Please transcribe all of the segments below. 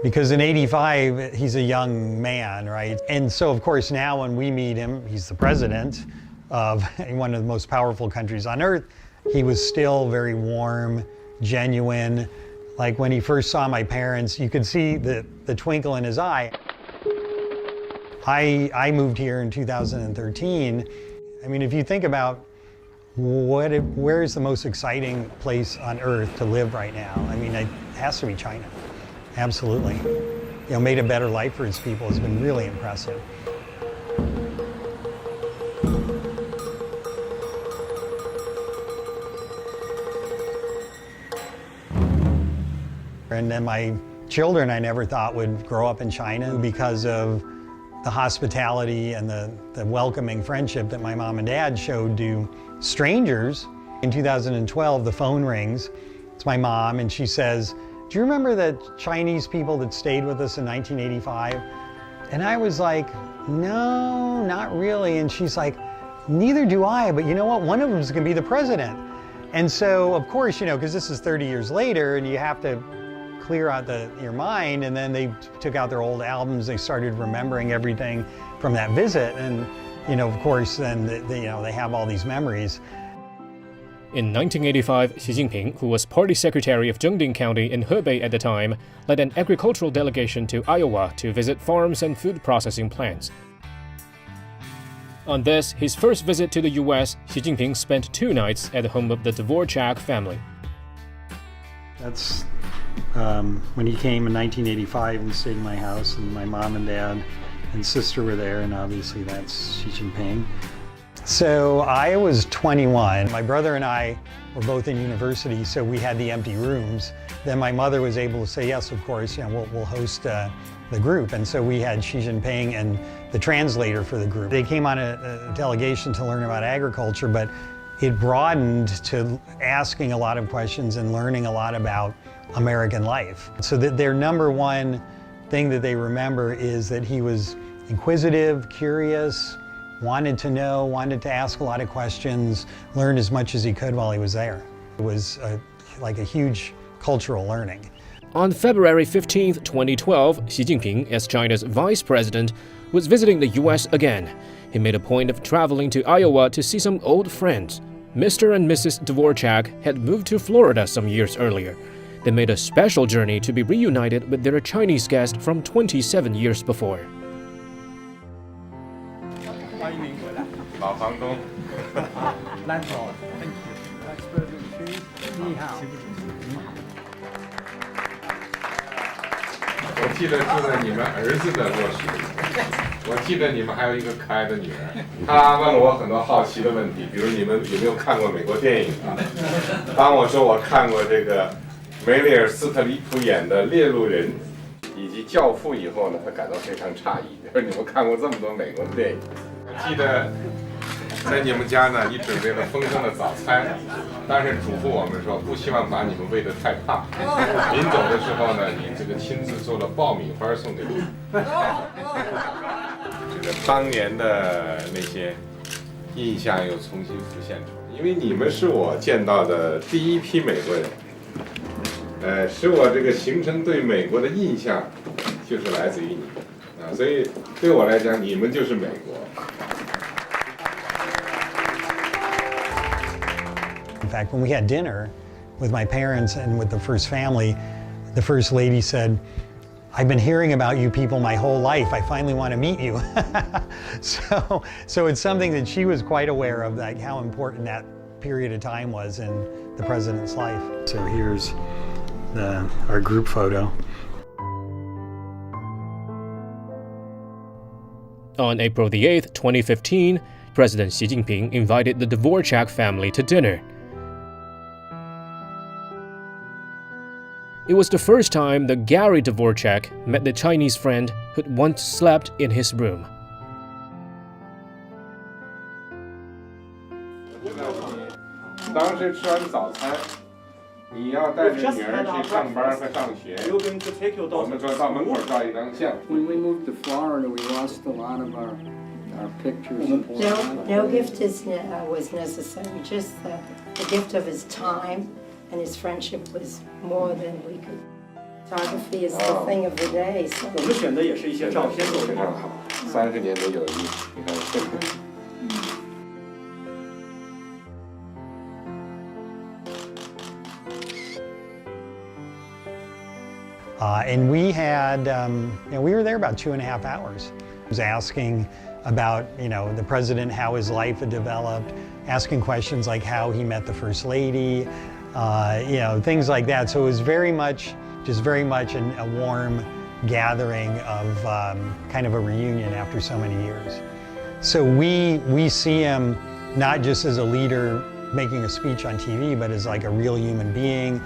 Because in '85, he's a young man, right? And so, of course, now when we meet him, he's the president of one of the most powerful countries on earth. He was still very warm, genuine. Like when he first saw my parents, you could see the twinkle in his eye. I moved here in 2013. I mean, if you think about where is the most exciting place on earth to live right now? I mean, it has to be China. Absolutely. You know, made a better life for its people has been really impressive. And then my children, I never thought would grow up in China because of the hospitality and the welcoming friendship that my mom and dad showed to strangers. In 2012, the phone rings. It's my mom, and she says, "Do you remember the Chinese people that stayed with us in 1985? And I was like, "No, not really." And she's like, "Neither do I, but you know what? One of them is going to be the president." And so, of course, you know, because this is 30 years later, and you have to clear out your mind, and then they took out their old albums. They started remembering everything from that visit, and you know, of course, then they have all these memories. In 1985, Xi Jinping, who was party secretary of Zhengding County in Hebei at the time, led an agricultural delegation to Iowa to visit farms and food processing plants. On this, his first visit to the U.S., Xi Jinping spent 2 nights at the home of the Dvorak family. That's when he came in 1985 and stayed in my house, and my mom and dad and sister were there, and obviously that's Xi Jinping. So I was 21. My brother and I were both in university, so we had the empty rooms. Then my mother was able to say, yes, of course, you know, we'll host the group. And so we had Xi Jinping and the translator for the group. They came on a delegation to learn about agriculture, but it broadened to asking a lot of questions and learning a lot about American life. So that their number one thing that they remember is that he was inquisitive, curious, wanted to know, wanted to ask a lot of questions, learn as much as he could while he was there. It was like a huge cultural learning. On February 15, 2012, Xi Jinping, as China's vice president, was visiting the U.S. again. He made a point of traveling to Iowa to see some old friends. Mr. and Mrs. Dvorak had moved to Florida some years earlier. They made a special journey to be reunited with their Chinese guest from 27 years before. 老房东，来好 ，Thank you. Vice President Xi，你好。我记得住在你们儿子的卧室里，我记得你们还有一个可爱的女儿。她问了我很多好奇的问题，比如你们有没有看过美国电影啊？当我说我看过这个梅丽尔·斯特里普演的《猎鹿人》以及《教父》以后呢，她感到非常诧异，说你们看过这么多美国的电影。我记得。 在你们家呢，你准备了丰盛的早餐，但是嘱咐我们说，不希望把你们喂得太胖。临走的时候呢，你这个亲自做了爆米花送给我们。这个当年的那些印象又重新浮现出来，因为你们是我见到的第一批美国人，使我这个形成对美国的印象，就是来自于你们啊，所以对我来讲，你们就是美国。 In fact, when we had dinner with my parents and with the first family, the first lady said, "I've been hearing about you people my whole life. I finally want to meet you." so it's something that she was quite aware of, like how important that period of time was in the president's life. So here's our group photo. On April the 8th, 2015, President Xi Jinping invited the Dvorak family to dinner. It was the first time that Gary Dvorak met the Chinese friend who'd once slept in his room. 当时吃完早餐，你要带着女儿去上班和上学。我们说到门口照一张相。When we moved to Florida, we lost a lot of our pictures. No gift was necessary. Just the gift of his time and his friendship was more than we could Photography is the thing of the day. So 我们选的也是一些照片作为非常好，30年的友谊，你看这个。And we had, we were there about 2.5 hours. I was asking about, the president, how his life had developed, asking questions like how he met the first lady, things like that. So it was very much a warm gathering of kind of a reunion after so many years. So we see him not just as a leader making a speech on TV, but as like a real human being.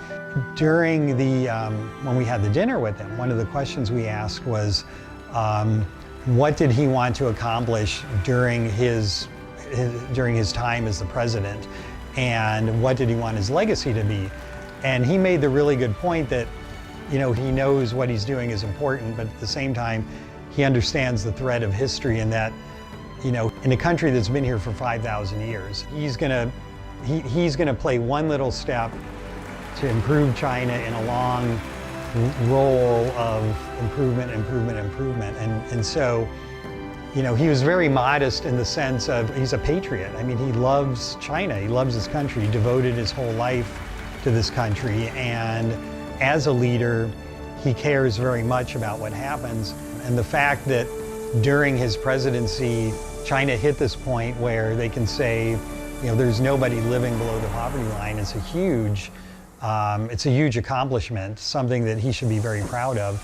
During when we had the dinner with him, one of the questions we asked was, what did he want to accomplish during his time as the president, and what did he want his legacy to be? And he made the really good point that, he knows what he's doing is important, but at the same time, he understands the thread of history, and that, in a country that's been here for 5,000 years, he's gonna play one little step to improve China in a long role of improvement. And so, he was very modest in the sense of he's a patriot. I mean, he loves China, he loves his country, he devoted his whole life to this country, and as a leader, he cares very much about what happens. And the fact that during his presidency, China hit this point where they can say, there's nobody living below the poverty line, it's a huge accomplishment, something that he should be very proud of.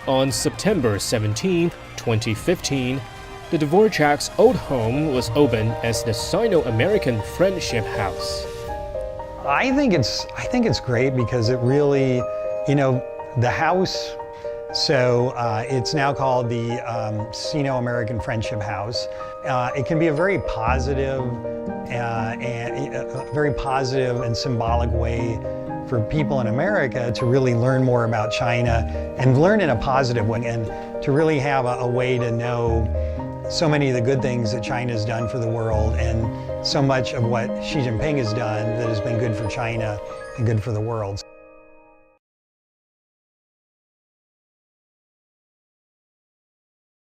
On September 17, 2015, the Dvorak's old home was opened as the Sino-American Friendship House. I think it's great because it really, the house. So it's now called the Sino-American Friendship House. It can be a very positive and symbolic way for people in America to really learn more about China and learn in a positive way, and to really have a way to know so many of the good things that China has done for the world, and so much of what Xi Jinping has done that has been good for China and good for the world.